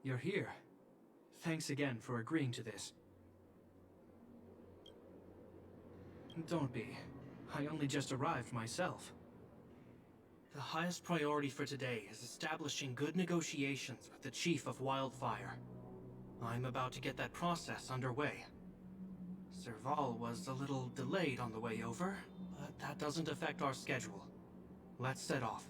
You're here. Thanks again for agreeing to this. Don't be. I only just arrived myself. The highest priority for today is establishing good negotiations with the Chief of Wildfire. I'm about to get that process underway. Serval was a little delayed on the way over, but that doesn't affect our schedule. Let's set off.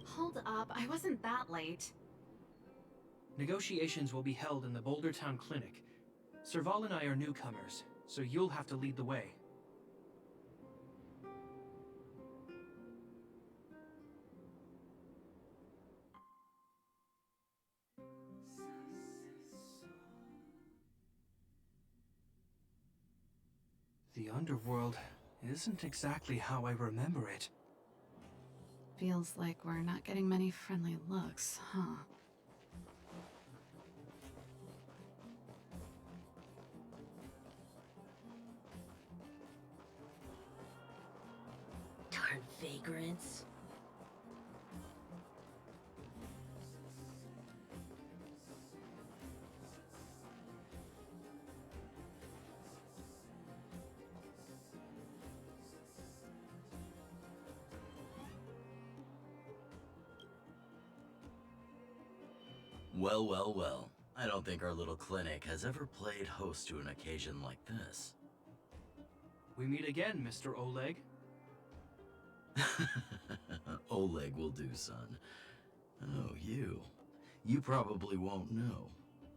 Hold up, I wasn't that late. Negotiations will be held in the Boulder Town Clinic. Serval and I are newcomers, so you'll have to lead the way. The underworld isn't exactly how I remember it. Feels like we're not getting many friendly looks, huh? Darn vagrants. Well, well, well. I don't think our little clinic has ever played host to an occasion like this. We meet again, Mr. Oleg. Oleg will do, son. Oh, you. You probably won't know.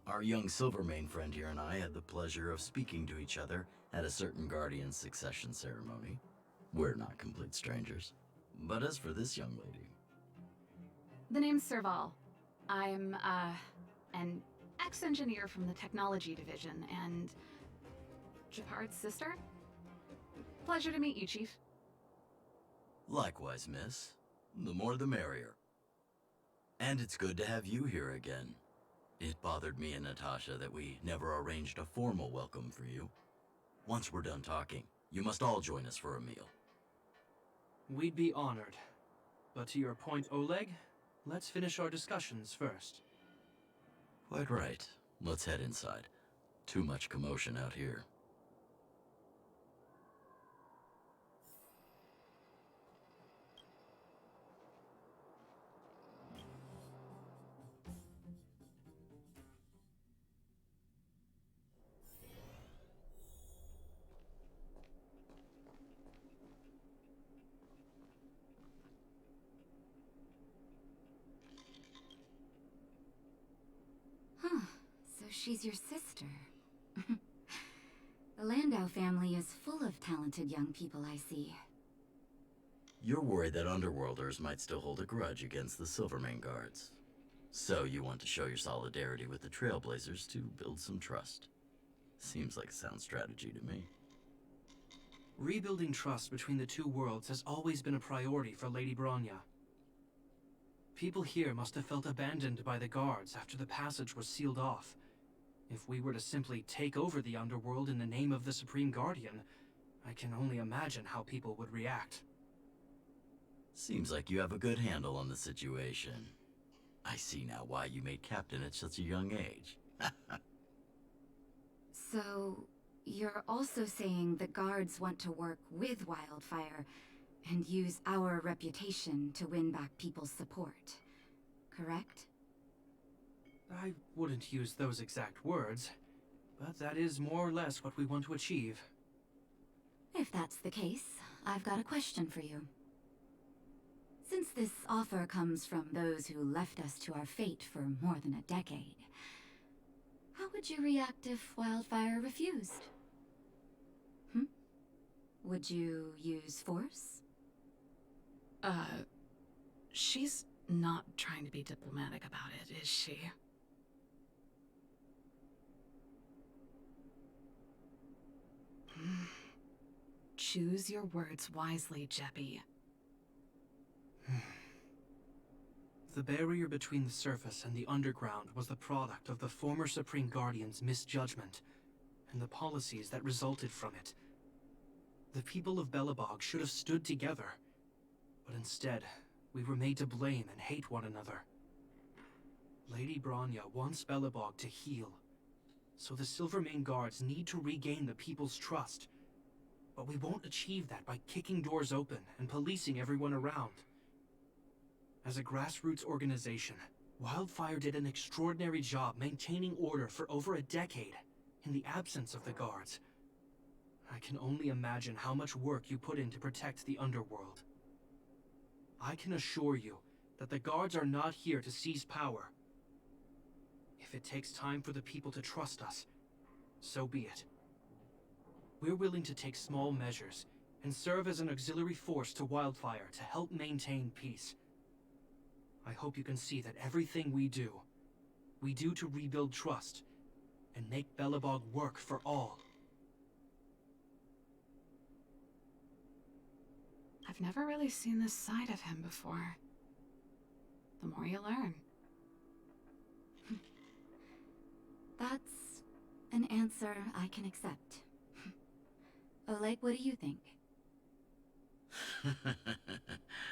Our young Silvermane friend here and I had the pleasure of speaking to each other at a certain Guardian succession ceremony. We're not complete strangers. But as for this young lady... The name's Serval. I'm, an ex-engineer from the technology division, and... Japard's sister? Pleasure to meet you, Chief. Likewise, miss. The more the merrier. And it's good to have you here again. It bothered me and Natasha that we never arranged a formal welcome for you. Once we're done talking, you must all join us for a meal. We'd be honored. But to your point, Oleg, let's finish our discussions first. Quite right. Let's head inside. Too much commotion out here. Huh. So she's your sister. The Landau family is full of talented young people, I see. You're worried that Underworlders might still hold a grudge against the Silvermane guards. So you want to show your solidarity with the Trailblazers to build some trust. Seems like a sound strategy to me. Rebuilding trust between the two worlds has always been a priority for Lady Bronya. People here must have felt abandoned by the guards after the passage was sealed off. If we were to simply take over the underworld in the name of the Supreme Guardian, I can only imagine how people would react. Seems like you have a good handle on the situation. I see now why you made captain at such a young age. So, you're also saying the guards want to work with Wildfire and use our reputation to win back people's support, correct? I wouldn't use those exact words, but that is more or less what we want to achieve. If that's the case, I've got a question for you. Since this offer comes from those who left us to our fate for more than a decade, how would you react if Wildfire refused? Would you use force? She's not trying to be diplomatic about it, is she? Choose your words wisely, Jeppy. The barrier between the surface and the underground was the product of the former Supreme Guardian's misjudgment, and the policies that resulted from it. The people of Belobog should have stood together, but instead, We were made to blame and hate one another. Lady Bronya wants Belobog to heal, so the Silvermane Guards need to regain the people's trust. But we won't achieve that by kicking doors open and policing everyone around. As a grassroots organization, Wildfire did an extraordinary job maintaining order for over a decade, in the absence of the Guards. I can only imagine how much work you put in to protect the underworld. I can assure you that the Guards are not here to seize power. If it takes time for the people to trust us, so be it. We're willing to take small measures and serve as an auxiliary force to Wildfire to help maintain peace. I hope you can see that everything we do to rebuild trust and make Belobog work for all. I've never really seen this side of him before. The more you learn. That's an answer I can accept. Oleg, what do you think?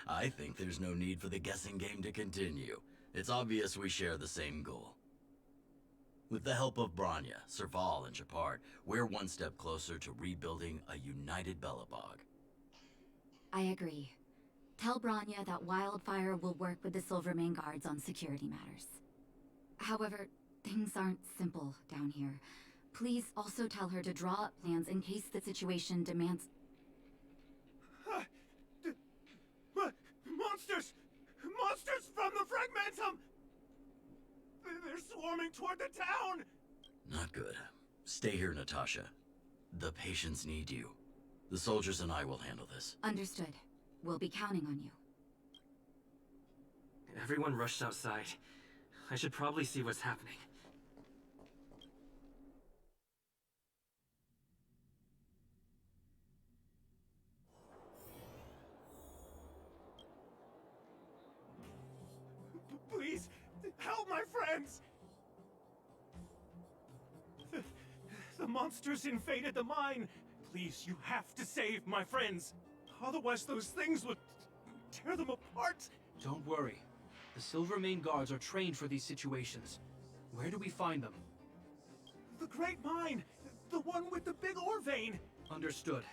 I think there's no need for the guessing game to continue. It's obvious we share the same goal. With the help of Bronya, Serval, and Shepard, we're one step closer to rebuilding a united Belobog. I agree. Tell Bronya that Wildfire will work with the Silvermane Guards on security matters. However, things aren't simple down here. Please also tell her to draw up plans in case the situation demands... Monsters! Monsters from the Fragmentum! They're swarming toward the town! Not good. Stay here, Natasha. The patients need you. The soldiers and I will handle this. Understood. We'll be counting on you. Everyone rushed outside. I should probably see what's happening. Please, help my friends! The monsters invaded the mine. Please, you have to save my friends. Otherwise those things would tear them apart. Don't worry. The Silvermane Guards are trained for these situations. Where do we find them? The Great Mine! The one with the big ore vein! Understood.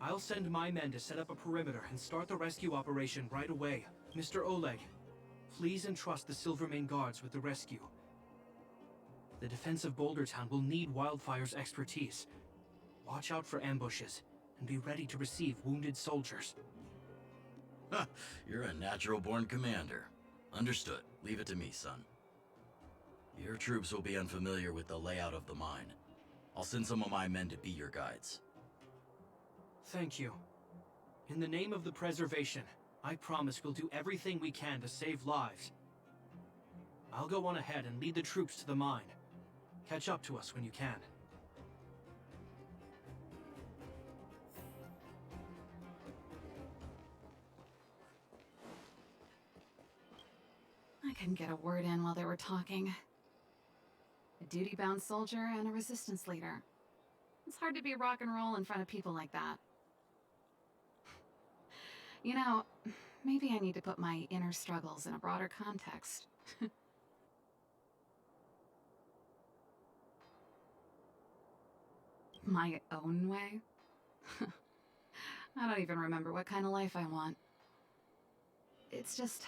I'll send my men to set up a perimeter and start the rescue operation right away. Mr. Oleg, please entrust the Silvermane Guards with the rescue. The defense of Boulder Town will need Wildfire's expertise. Watch out for ambushes, and be ready to receive wounded soldiers. Huh, you're a natural-born commander. Understood. Leave it to me, son. Your troops will be unfamiliar with the layout of the mine. I'll send some of my men to be your guides. Thank you. In the name of the preservation, I promise we'll do everything we can to save lives. I'll go on ahead and lead the troops to the mine. Catch up to us when you can. I couldn't get a word in while they were talking. A duty-bound soldier and a resistance leader. It's hard to be rock and roll in front of people like that. You know, maybe I need to put my inner struggles in a broader context. My own way? I don't even remember what kind of life I want. It's just...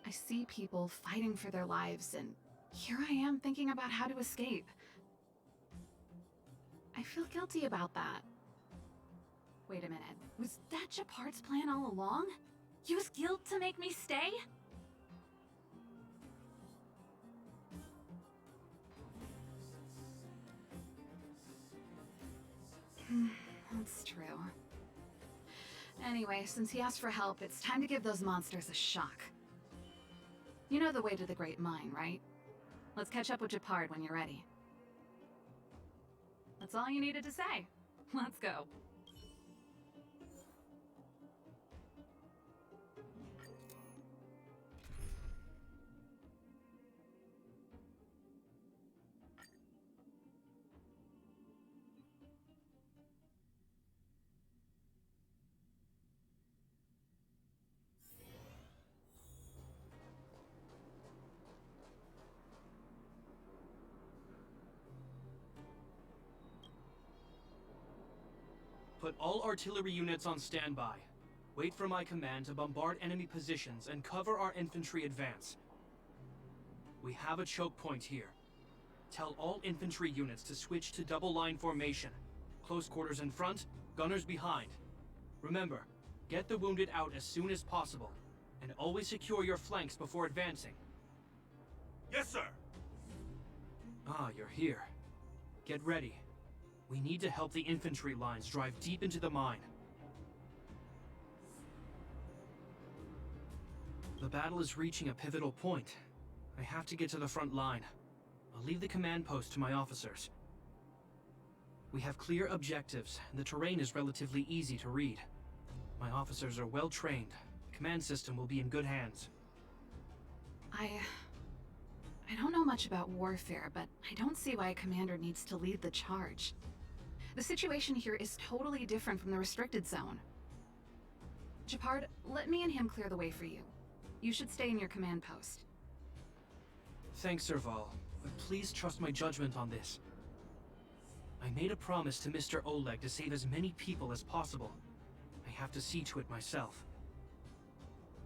I see people fighting for their lives, and here I am thinking about how to escape. I feel guilty about that. Wait a minute, was that Shepard's plan all along? Use guilt to make me stay? That's true. Anyway, since he asked for help, it's time to give those monsters a shock. You know the way to the Great Mine, right? Let's catch up with Shepard when you're ready. That's all you needed to say. Let's go. Put all artillery units on standby. Wait for my command to bombard enemy positions and cover our infantry advance. We have a choke point here. Tell all infantry units to switch to double line formation. Close quarters in front, gunners behind. Remember, get the wounded out as soon as possible, and always secure your flanks before advancing. Yes, sir! Ah, you're here. Get ready. We need to help the infantry lines drive deep into the mine. The battle is reaching a pivotal point. I have to get to the front line. I'll leave the command post to my officers. We have clear objectives, and the terrain is relatively easy to read. My officers are well trained. The command system will be in good hands. I don't know much about warfare, but I don't see why a commander needs to lead the charge. The situation here is totally different from the restricted zone. Japard, let me and him clear the way for you. You should stay in your command post. Thanks, Serval, but please trust my judgment on this. I made a promise to Mr. Oleg to save as many people as possible. I have to see to it myself.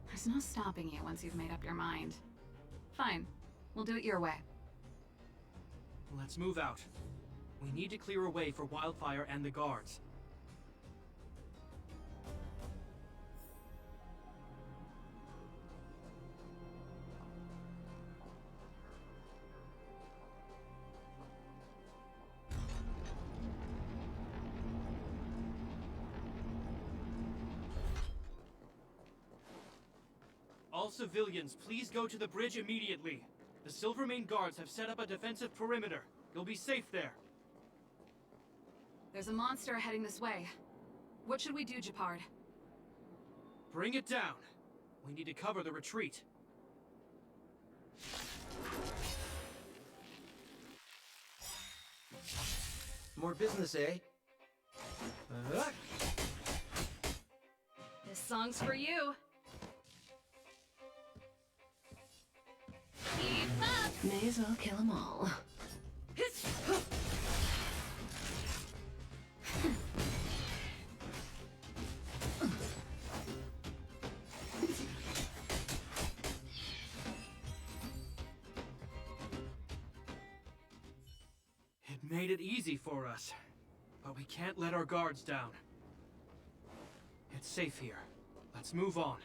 There's no stopping you once you've made up your mind. Fine. We'll do it your way. Let's move out. We need to clear a way for Wildfire and the guards. All civilians, please go to the bridge immediately. The Silvermane guards have set up a defensive perimeter. You'll be safe there. There's a monster heading this way. What should we do, Japard? Bring it down. We need to cover the retreat. More business, eh? This song's for you. Keep up! May as well kill them all. It made it easy for us, but we can't let our guards down. It's safe here. Let's move on.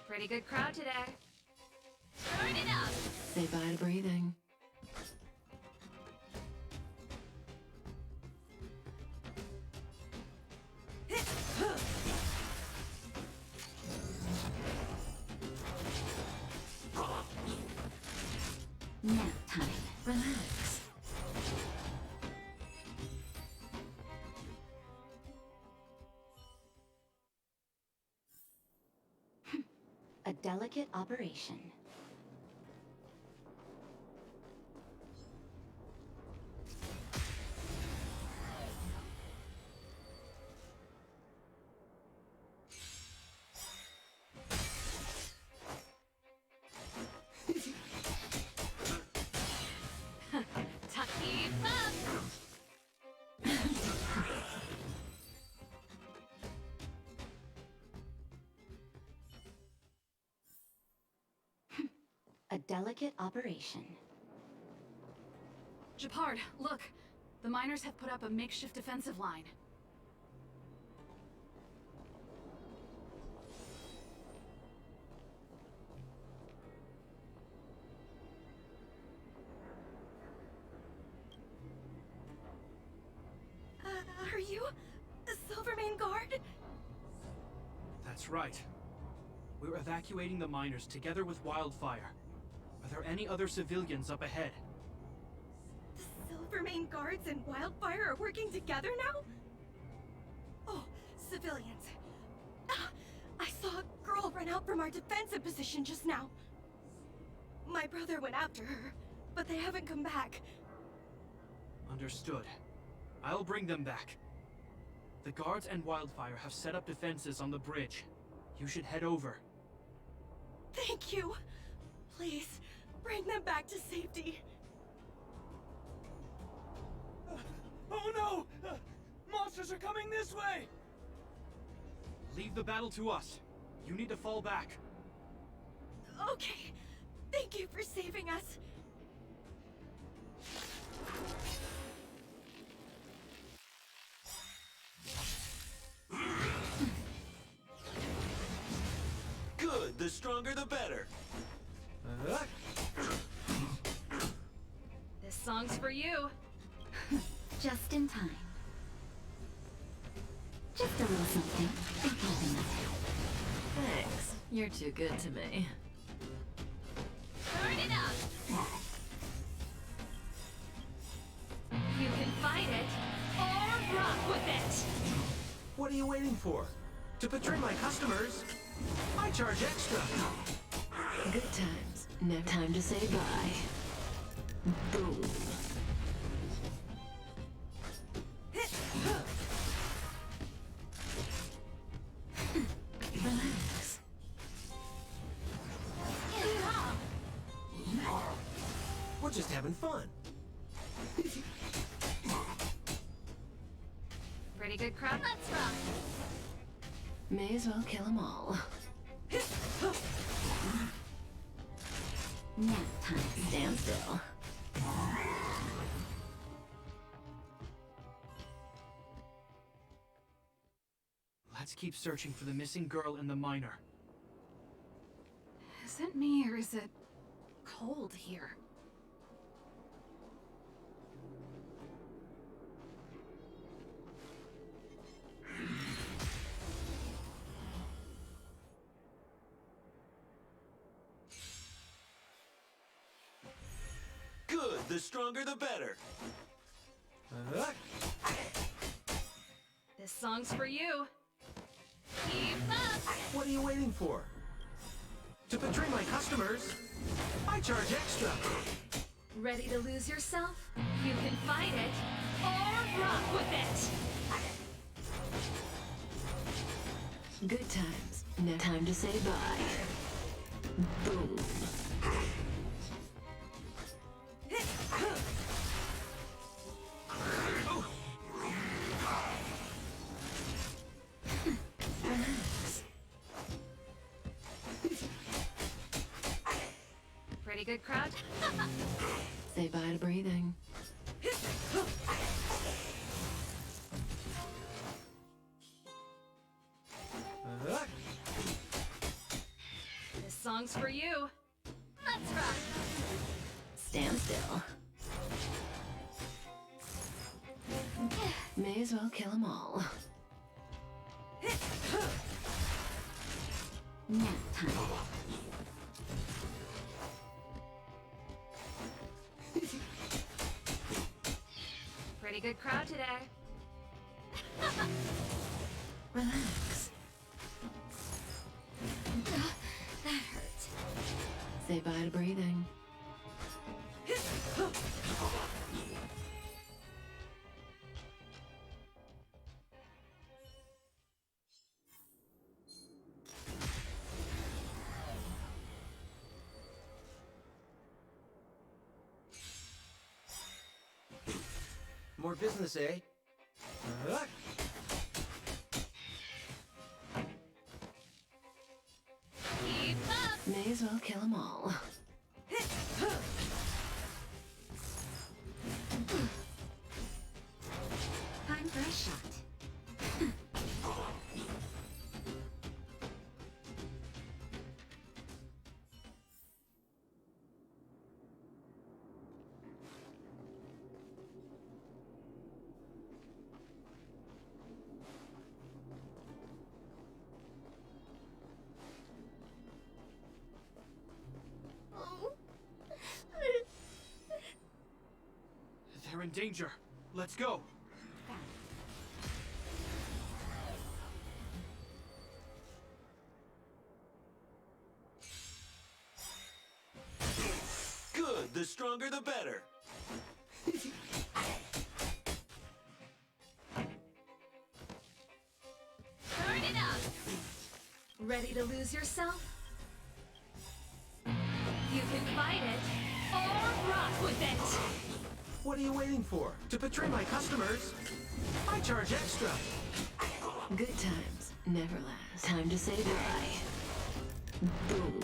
Pretty good crowd today. Turn it up! Say bye to breathing. Nap time. Relax. A delicate operation. Keep up! A delicate operation. Japard, look! The miners have put up a makeshift defensive line. Are you a Silvermane guard? That's right. We're evacuating the miners together with Wildfire. Are there any other civilians up ahead? The Silvermane guards and Wildfire are working together now? Oh, civilians. Ah, I saw a girl run out from our defensive position just now. My brother went after her, but they haven't come back. Understood. I'll bring them back. The guards and Wildfire have set up defenses on the bridge. You should head over. Thank you. Please, bring them back to safety. Oh no! Monsters are coming this way! Leave the battle to us. You need to fall back. Okay. Thank you for saving us. Good, the stronger the better. This song's for you. Just in time. Just a little something. Think nothing of Thanks. You're too good to me. Turn it up! You can fight it, or rock with it! What are you waiting for? To betray my customers, I charge extra. Good times. No time to say bye. Boom. Relax. We're just having fun. Pretty good crowd. Let's rock! May as well kill them all. Nap time. Stand still. Let's keep searching for the missing girl and the miner. Is it me or is it cold here? Good, the stronger the better. This song's for you. Keep up! What are you waiting for? To betray my customers, I charge extra. Ready to lose yourself? You can fight it, or rock with it! Good times. No time to say bye. Boom. Relax. Pretty good crowd. Say bye to breathing. This song's for you. Let's rock! Stand still. May as well kill them all. Nap time. Pretty good crowd today. Relax. That hurt. Say bye to breathing. More business, eh? Keep up! May as well kill them all. Time for a shot. They're in danger. Let's go. Good, the stronger the better. Ready to lose yourself? You can fight it, or rock with it! What are you waiting for? To betray my customers? I charge extra. Good times never last. Time to say goodbye. Boom.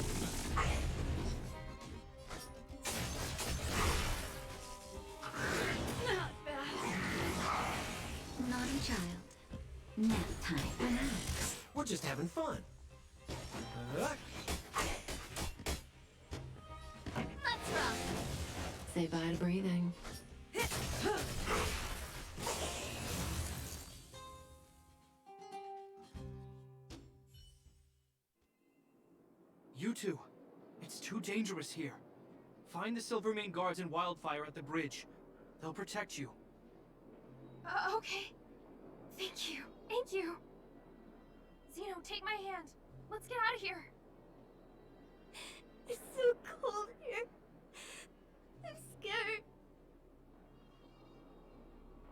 Not bad. Naughty child. Nap time. Relax. We're just having fun. Let's rock. Say bye to breathing. You two, it's too dangerous here. Find the Silvermane guards and Wildfire at the bridge. They'll protect you. Okay. Thank you. Thank you. Zeno, take my hand. Let's get out of here. It's so cold here. I'm scared.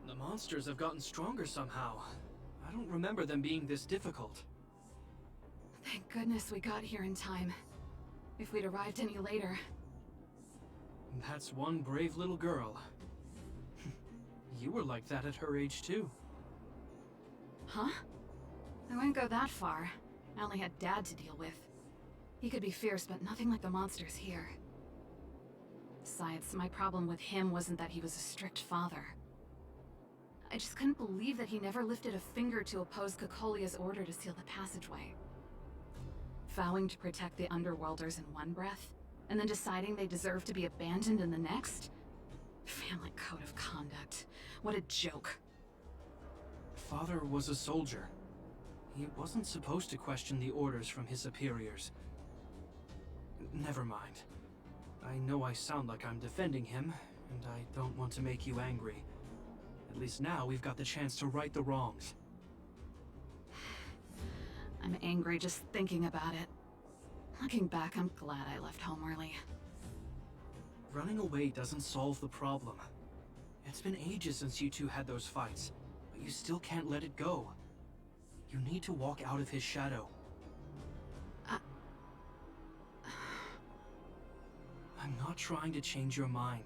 The monsters have gotten stronger somehow. I don't remember them being this difficult. Thank goodness we got here in time. If we'd arrived any later... That's one brave little girl. You were like that at her age too. Huh? I wouldn't go that far. I only had Dad to deal with. He could be fierce, but nothing like the monsters here. Besides, my problem with him wasn't that he was a strict father. I just couldn't believe that he never lifted a finger to oppose Cocolia's order to seal the passageway. Vowing to protect the Underworlders in one breath, and then deciding they deserve to be abandoned in the next? Family code of conduct. What a joke. Father was a soldier. He wasn't supposed to question the orders from his superiors. Never mind. I know I sound like I'm defending him, and I don't want to make you angry. At least now we've got the chance to right the wrongs. I'm angry just thinking about it. Looking back, I'm glad I left home early. Running away doesn't solve the problem. It's been ages since you two had those fights, but you still can't let it go. You need to walk out of his shadow. I'm not trying to change your mind.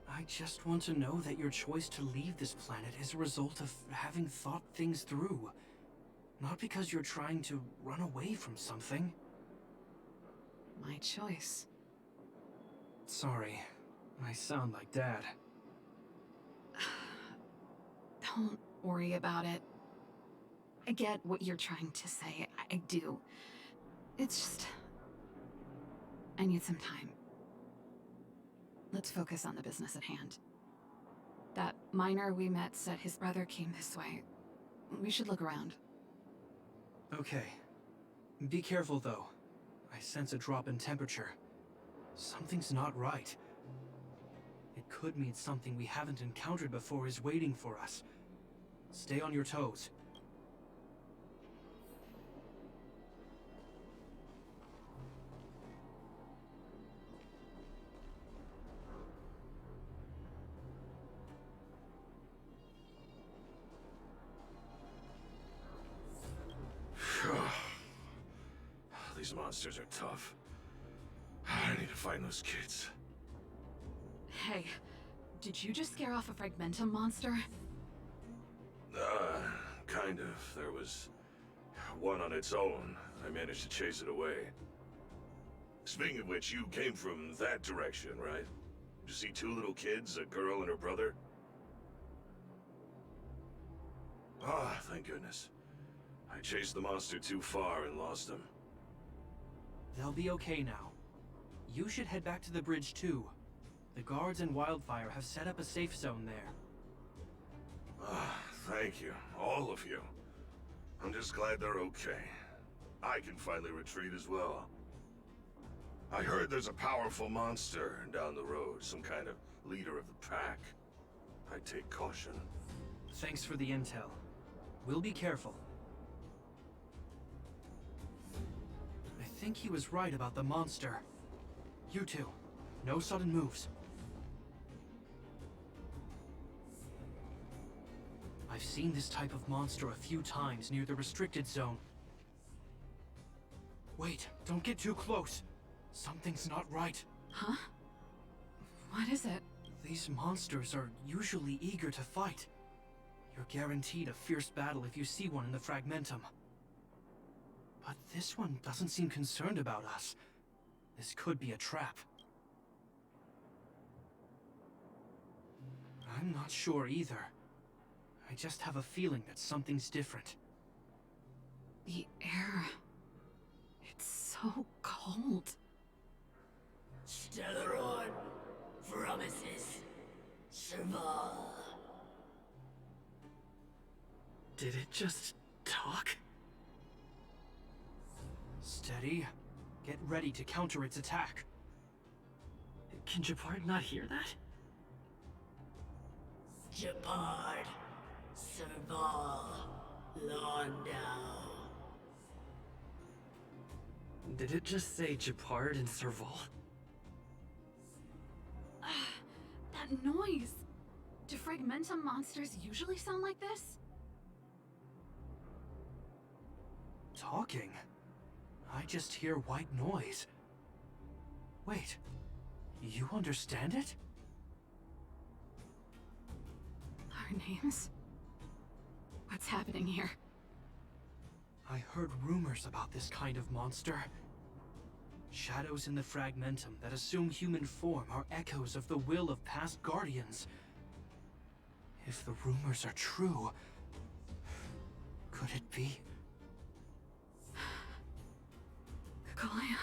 I just want to know that your choice to leave this planet is a result of having thought things through. Not because you're trying to run away from something. My choice. Sorry, I sound like Dad. Don't worry about it. I get what you're trying to say. I do. It's just... I need some time. Let's focus on the business at hand. That miner we met said his brother came this way. We should look around. Okay. Be careful, though. I sense a drop in temperature. Something's not right. It could mean something we haven't encountered before is waiting for us. Stay on your toes. These monsters are tough. I need to find those kids. Hey, did you just scare off a Fragmentum monster? Kind of. There was one on its own. I managed to chase it away. Speaking of which, you came from that direction, right? Did you see two little kids, a girl and her brother? Ah, thank goodness. I chased the monster too far and lost them. They'll be okay now. You should head back to the bridge too. The guards and Wildfire have set up a safe zone there. Ah, thank you. All of you. I'm just glad they're okay. I can finally retreat as well. I heard there's a powerful monster down the road, some kind of leader of the pack. I take caution. Thanks for the intel. We'll be careful. I think he was right about the monster. You two, no sudden moves. I've seen this type of monster a few times near the restricted zone. Wait, don't get too close. Something's not right. Huh? What is it? These monsters are usually eager to fight. You're guaranteed a fierce battle if you see one in the Fragmentum. But this one doesn't seem concerned about us. This could be a trap. I'm not sure either. I just have a feeling that something's different. The air... it's so cold. Stellaron promises Serval. Did it just talk? Steady. Get ready to counter its attack. Can Japard not hear that? Japard, Serval, Landau. Did it just say Japard and Serval? That noise! Do Fragmentum monsters usually sound like this? Talking? I just hear white noise. Wait, you understand it? Our names? What's happening here? I heard rumors about this kind of monster. Shadows in the Fragmentum that assume human form are echoes of the will of past guardians. If the rumors are true, could it be? Kaguya?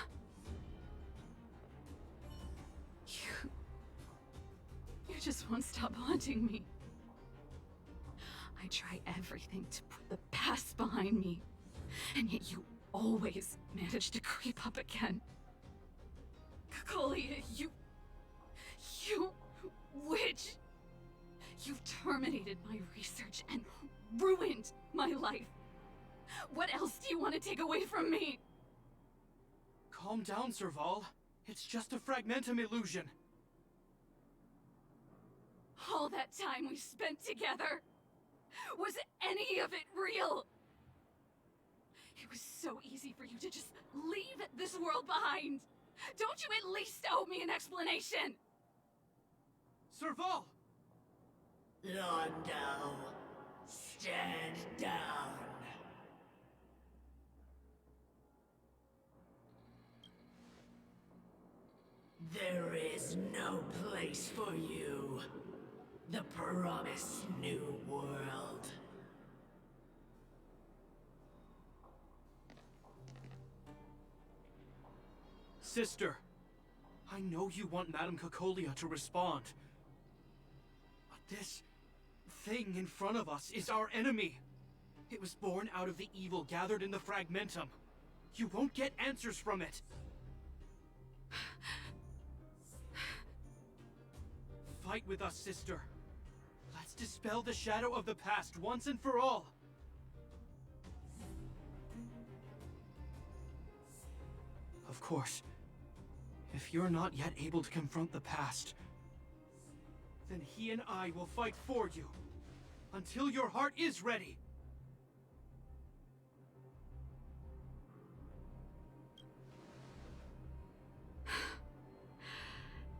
You just won't stop haunting me. I try everything to put the past behind me, and yet you always manage to creep up again. Kaguya, you witch! You've terminated my research and ruined my life. What else do you want to take away from me? Calm down, Serval. It's just a Fragmentum illusion. All that time we spent together, was any of it real? It was so easy for you to just leave this world behind. Don't you at least owe me an explanation? Serval! Landau, stand down. There is no place for you. The promised new world. Sister, I know you want Madame Cocolia to respond. But this thing in front of us is our enemy. It was born out of the evil gathered in the Fragmentum. You won't get answers from it. Fight with us, sister. Let's dispel the shadow of the past once and for all. Of course, if you're not yet able to confront the past, then he and I will fight for you, until your heart is ready.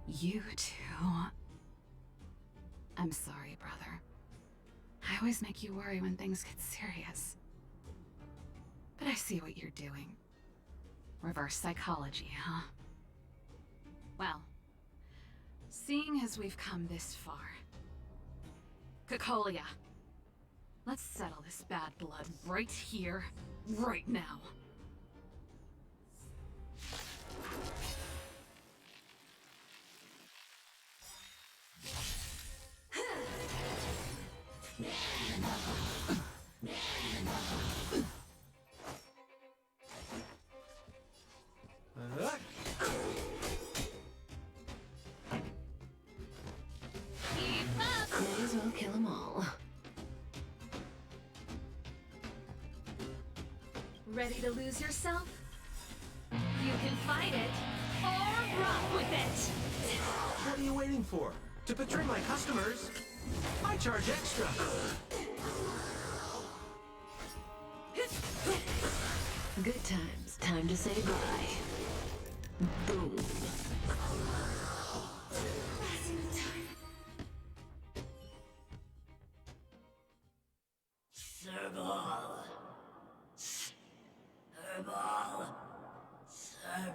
You too. I'm sorry, brother. I always make you worry when things get serious. But I see what you're doing. Reverse psychology, huh? Well, seeing as we've come this far, Cocolia, let's settle this bad blood right here, right now. May as well kill them all. Ready to lose yourself? You can fight it, or rock with it! What are you waiting for? To betray my customers, I charge extra. Good times Time to say bye. Boom. Serval. Serval. Serval.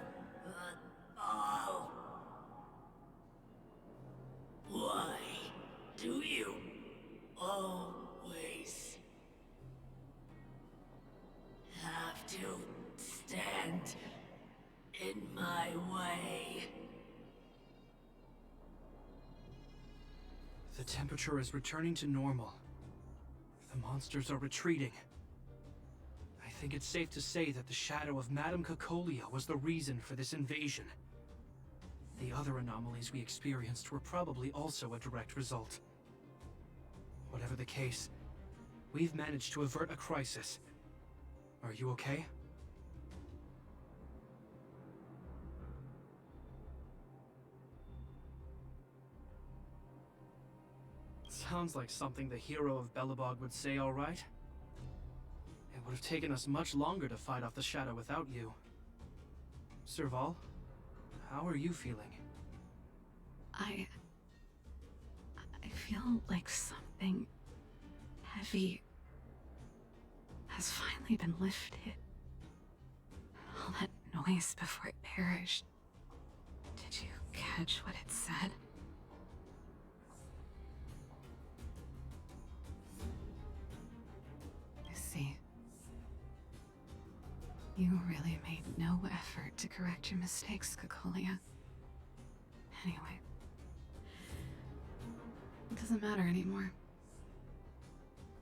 Why do you always have to stand in my way? The temperature is returning to normal. The monsters are retreating. I think it's safe to say that the shadow of Madame Cocolia was the reason for this invasion. The other anomalies we experienced were probably also a direct result. Whatever the case, we've managed to avert a crisis. Are you okay? Sounds like something the hero of Belobog would say, all right. It would have taken us much longer to fight off the shadow without you. Serval, how are you feeling? I feel like something heavy has finally been lifted. All that noise before it perished. Did you catch what it said? I see. You really made no effort to correct your mistakes, Cocolia. Anyway. It doesn't matter anymore.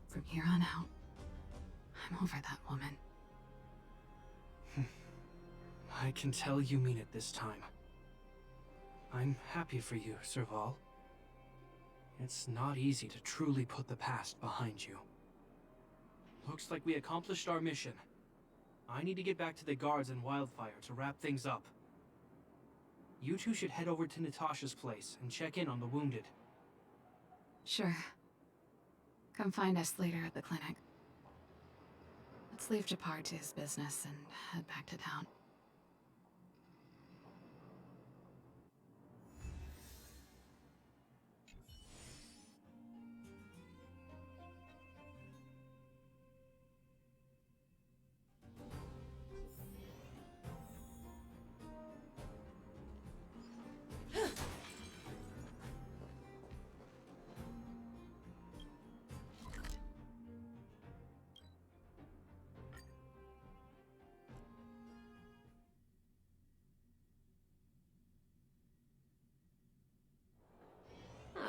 From here on out, I'm over that woman. I can tell you mean it this time. I'm happy for you, Serval. It's not easy to truly put the past behind you. Looks like we accomplished our mission. I need to get back to the guards in Wildfire to wrap things up. You two should head over to Natasha's place and check in on the wounded. Sure. Come find us later at the clinic. Let's leave Japar to his business and head back to town.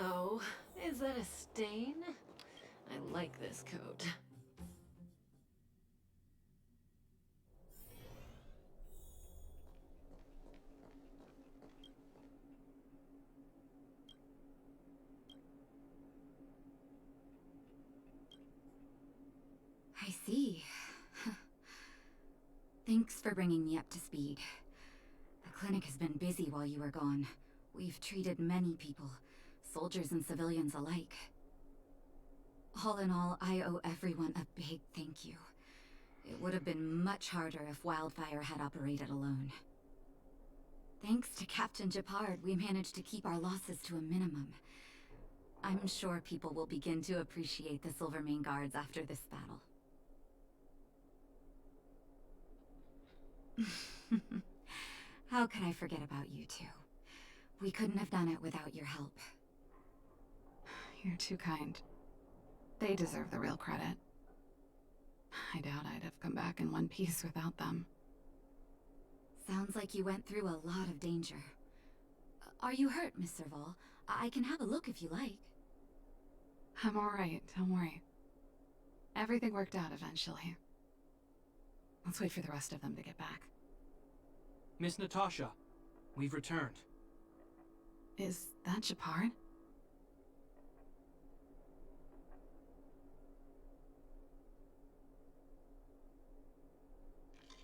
Oh, is that a stain? I like this coat. I see. Thanks for bringing me up to speed. The clinic has been busy while you were gone. We've treated many people, soldiers and civilians alike. All in all, I owe everyone a big thank you. It would have been much harder if Wildfire had operated alone. Thanks to Captain Japard, we managed to keep our losses to a minimum. I'm sure people will begin to appreciate the Silvermane Guards after this battle. How could I forget about you two? We couldn't have done it without your help. You're too kind. They deserve the real credit. I doubt I'd have come back in one piece without them. Sounds like you went through a lot of danger. Are you hurt, Miss Serval? I can have a look if you like. I'm alright, don't worry. Everything worked out eventually. Let's wait for the rest of them to get back. Miss Natasha, we've returned. Is that Japard?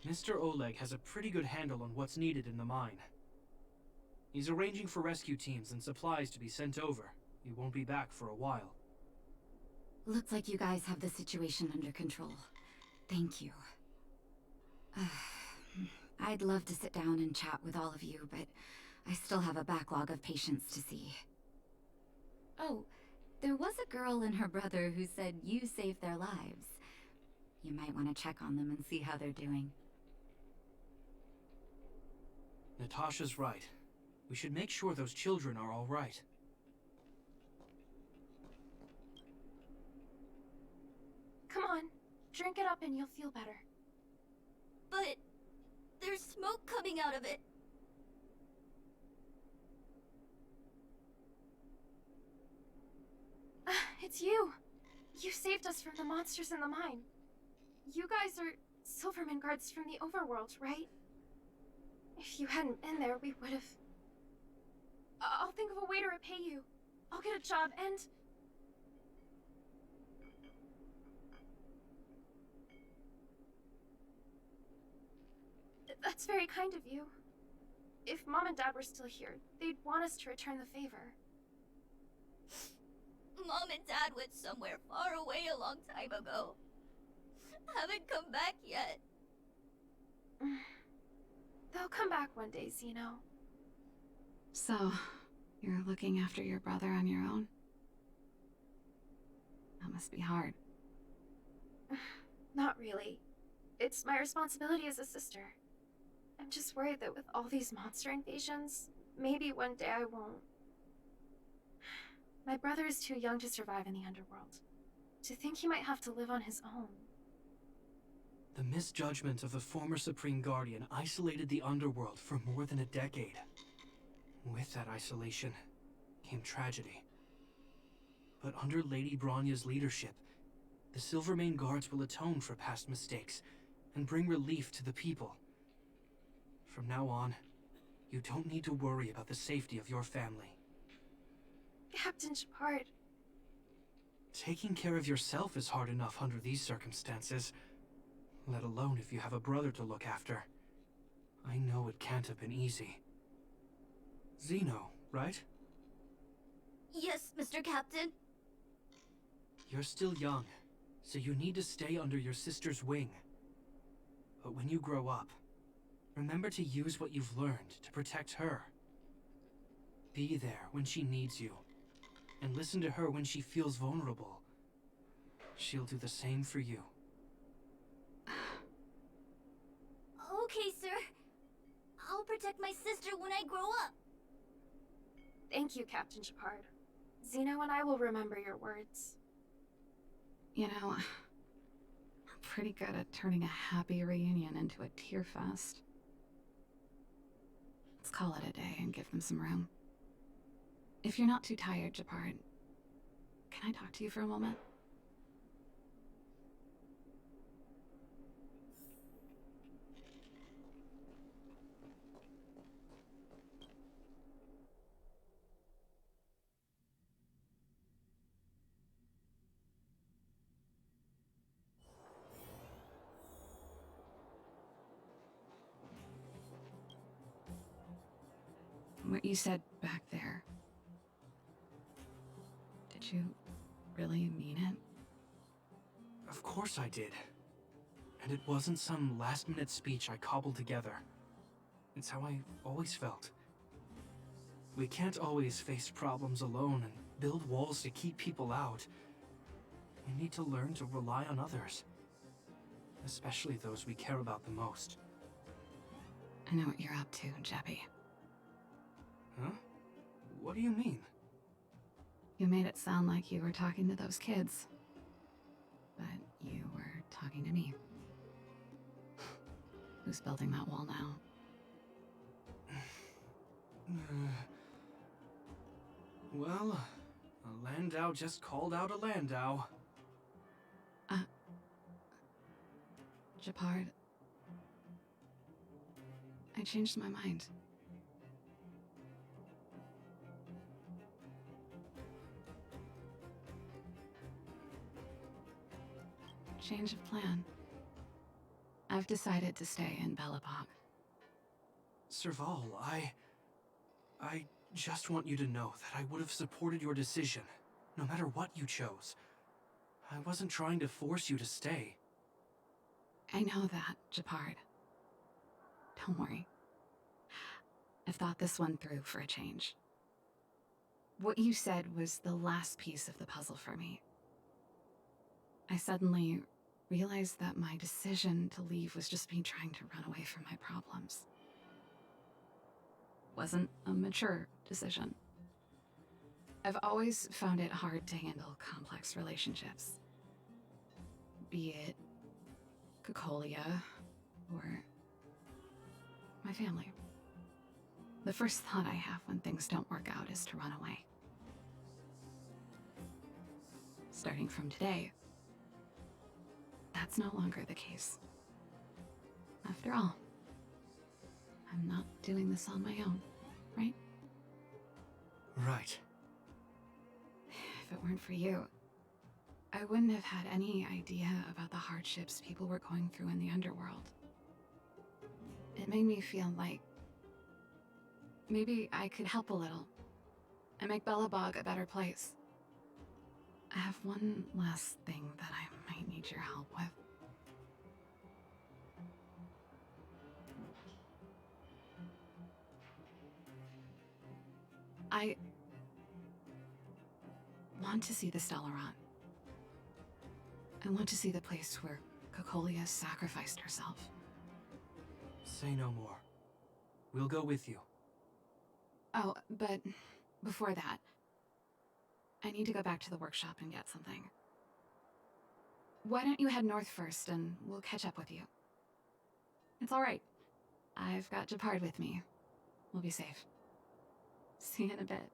Mr. Oleg has a pretty good handle on what's needed in the mine. He's arranging for rescue teams and supplies to be sent over. He won't be back for a while. Looks like you guys have the situation under control. Thank you. I'd love to sit down and chat with all of you, but I still have a backlog of patients to see. Oh, there was a girl and her brother who said you saved their lives. You might want to check on them and see how they're doing. Natasha's right. We should make sure those children are all right. Come on, drink it up and you'll feel better. But there's smoke coming out of it. It's you. You saved us from the monsters in the mine. You guys are Silverman guards from the overworld, right? If you hadn't been there, we would've... I'll think of a way to repay you. I'll get a job and... That's very kind of you. If Mom and Dad were still here, they'd want us to return the favor. Mom and Dad went somewhere far away a long time ago. Haven't come back yet. They'll come back one day, Zeno. So, you're looking after your brother on your own? That must be hard. Not really. It's my responsibility as a sister. I'm just worried that with all these monster invasions, maybe one day I won't. My brother is too young to survive in the underworld. To think he might have to live on his own. The misjudgment of the former Supreme Guardian isolated the underworld for more than a decade. With that isolation came tragedy. But under Lady Bronya's leadership, the Silvermane Guards will atone for past mistakes and bring relief to the people. From now on, you don't need to worry about the safety of your family. Captain Shepard. Taking care of yourself is hard enough under these circumstances, let alone if you have a brother to look after. I know it can't have been easy. Zeno, right? Yes, Mr. Captain. You're still young, so you need to stay under your sister's wing. But when you grow up, remember to use what you've learned to protect her. Be there when she needs you, and listen to her when she feels vulnerable. She'll do the same for you. Okay, sir. I'll protect my sister when I grow up. Thank you, Captain Shepard. Zeno and I will remember your words. You know, we're pretty good at turning a happy reunion into a tear fest. Let's call it a day and give them some room. If you're not too tired, Shepard, can I talk to you for a moment? What you said back there, did you really mean it? Of course I did. And it wasn't some last-minute speech I cobbled together. It's how I always felt. We can't always face problems alone and build walls to keep people out. We need to learn to rely on others. Especially those we care about the most. I know what you're up to, Jeppy. Huh? What do you mean? You made it sound like you were talking to those kids. But you were talking to me. Who's building that wall now? Well, a Landau just called out a Landau. Shepard. I changed my mind. Change of plan. I've decided to stay in Belobog. Serval, I just want you to know that I would have supported your decision, no matter what you chose. I wasn't trying to force you to stay. I know that, Shepard. Don't worry. I've thought this one through for a change. What you said was the last piece of the puzzle for me. I suddenly realized that my decision to leave was just me trying to run away from my problems. Wasn't a mature decision. I've always found it hard to handle complex relationships. Be it Cocolia or my family. The first thought I have when things don't work out is to run away. Starting from today, that's no longer the case. After all, I'm not doing this on my own, right? Right. If it weren't for you, I wouldn't have had any idea about the hardships people were going through in the underworld. It made me feel like maybe I could help a little and make Bellabog a better place. I have one last thing that I might need your help with. I want to see the Stellaron. I want to see the place where Cocolia sacrificed herself. Say no more. We'll go with you. Oh, but before that, I need to go back to the workshop and get something. Why don't you head north first and we'll catch up with you? It's all right. I've got Gepard with me. We'll be safe. See you in a bit.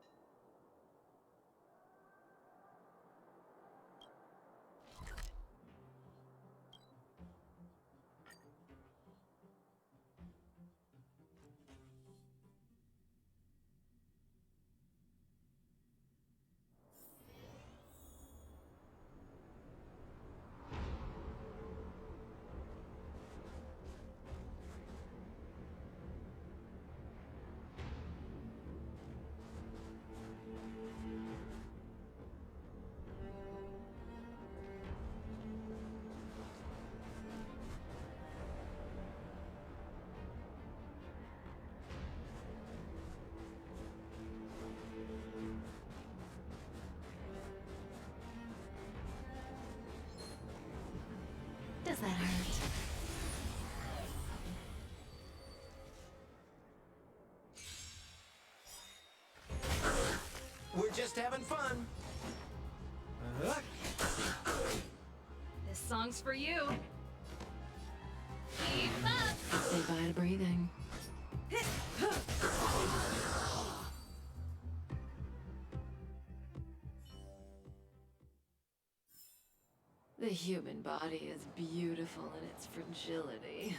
Does that hurt? We're just having fun. This song's for you. Keep up! Say bye to breathing. The human body is beautiful in its fragility.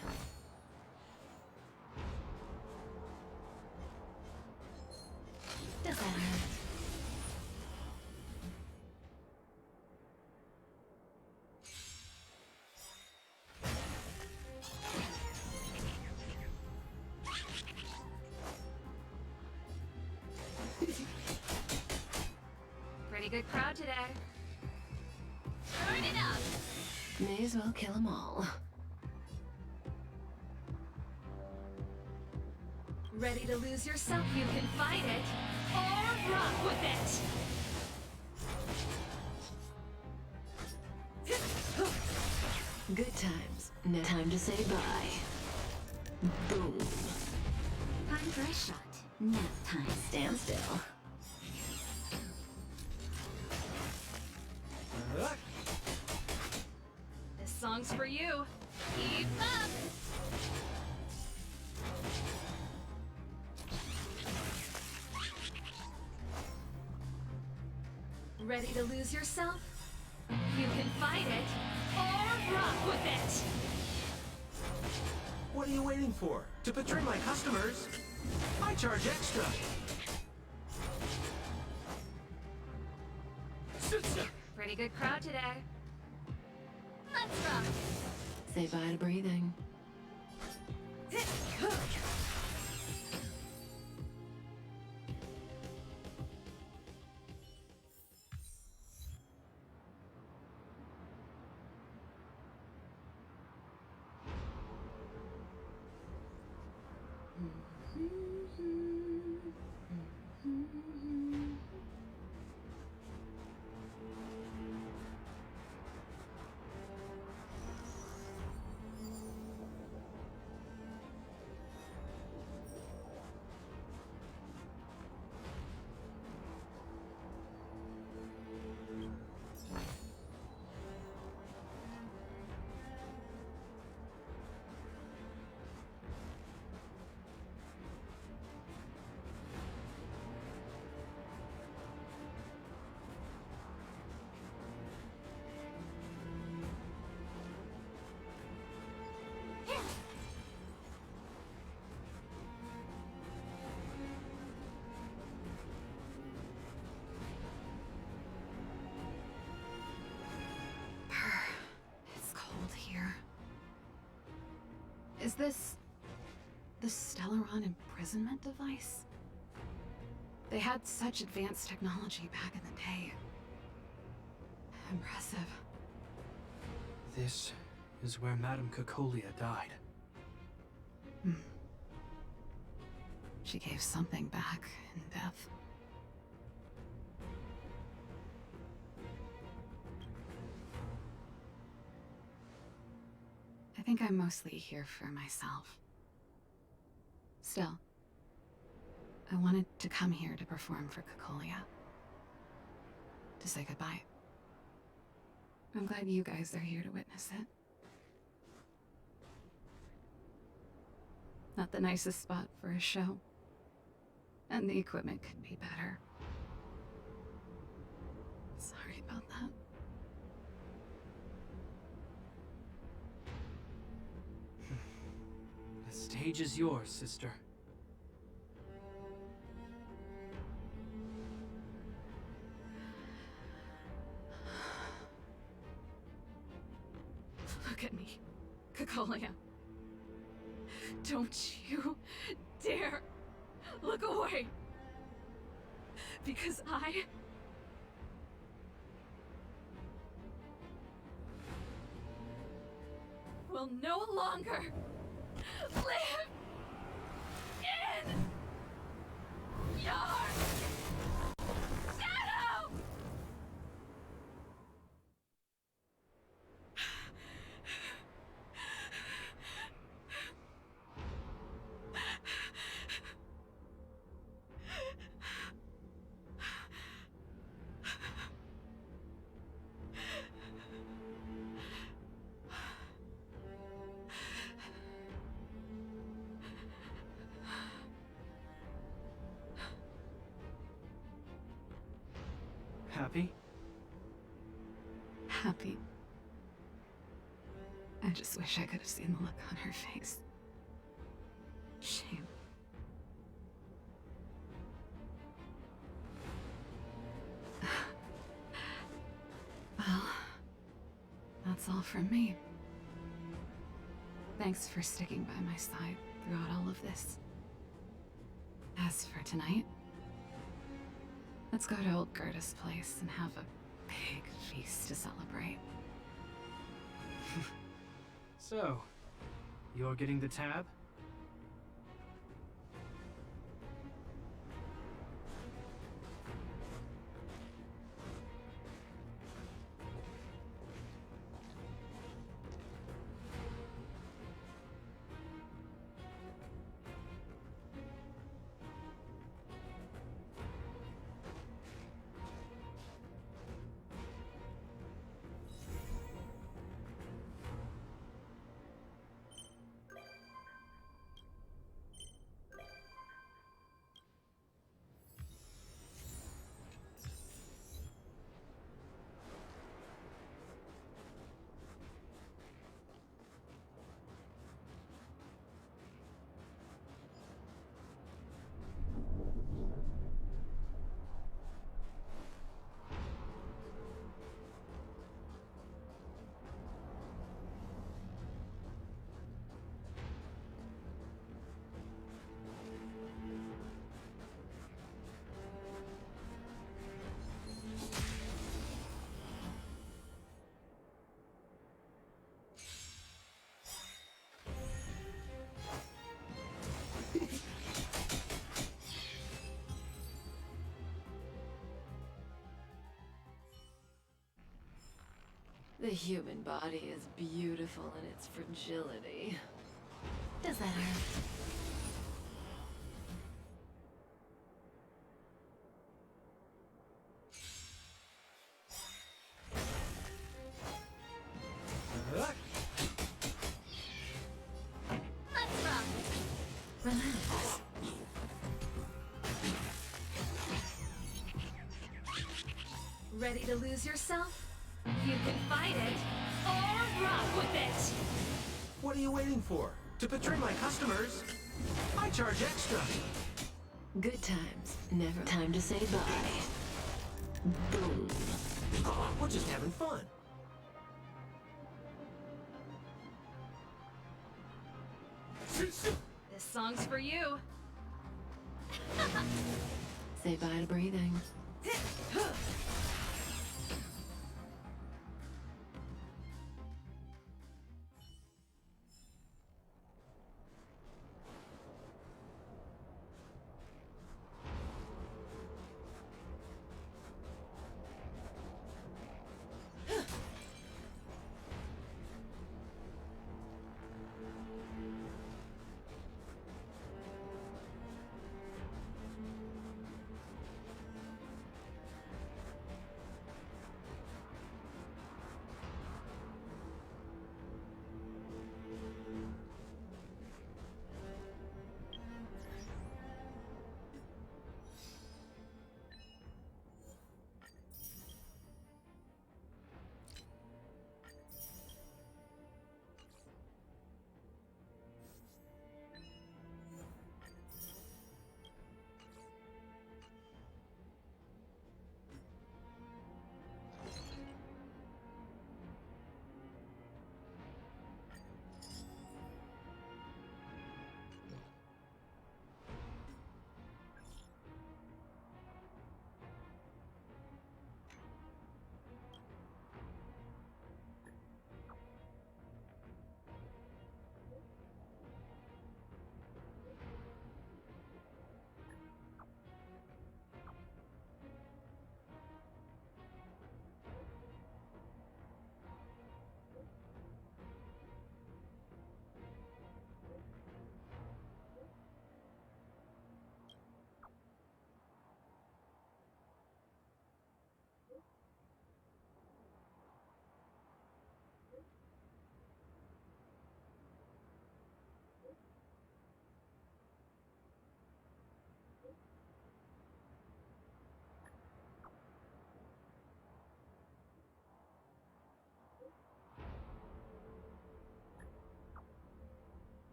Does that hurt? Pretty good crowd today. Turn it up! May as well kill them all. Ready to lose yourself? You can fight it, or rock with it! Good times. Now time to say bye. Boom. Time for a shot. Nap time. Stand still. This song's for you. Keep up! Ready to lose yourself? You can fight it, or rock with it! What are you waiting for? To betray my customers? I charge extra. Pretty good crowd today. Let's rock! Say bye to breathing. Is this the Stellaron imprisonment device? They had such advanced technology back in the day. Impressive. This is where Madame Cocolia died. She gave something back in death. I think I'm mostly here for myself. Still, I wanted to come here to perform for Cocolia. To say goodbye. I'm glad you guys are here to witness it. Not the nicest spot for a show. And the equipment could be better. Sorry about that. The stage is yours, sister. Look at me, Cocolia. Don't you dare look away. Because I will no longer live in your shadow! Happy? Happy. I just wish I could have seen the look on her face. Shame. Well, that's all from me. Thanks for sticking by my side throughout all of this. As for tonight, let's go to old Gerda's place and have a big feast to celebrate. So, you're getting the tab? The human body is beautiful in its fragility. Does that hurt? Let's rock. Relax. Ready to lose yourself? You can fight it, or rock with it! What are you waiting for? To betray my customers? I charge extra. Good times, never time to say bye. Boom. Aw, we're just having fun. This song's for you. Say bye to breathing.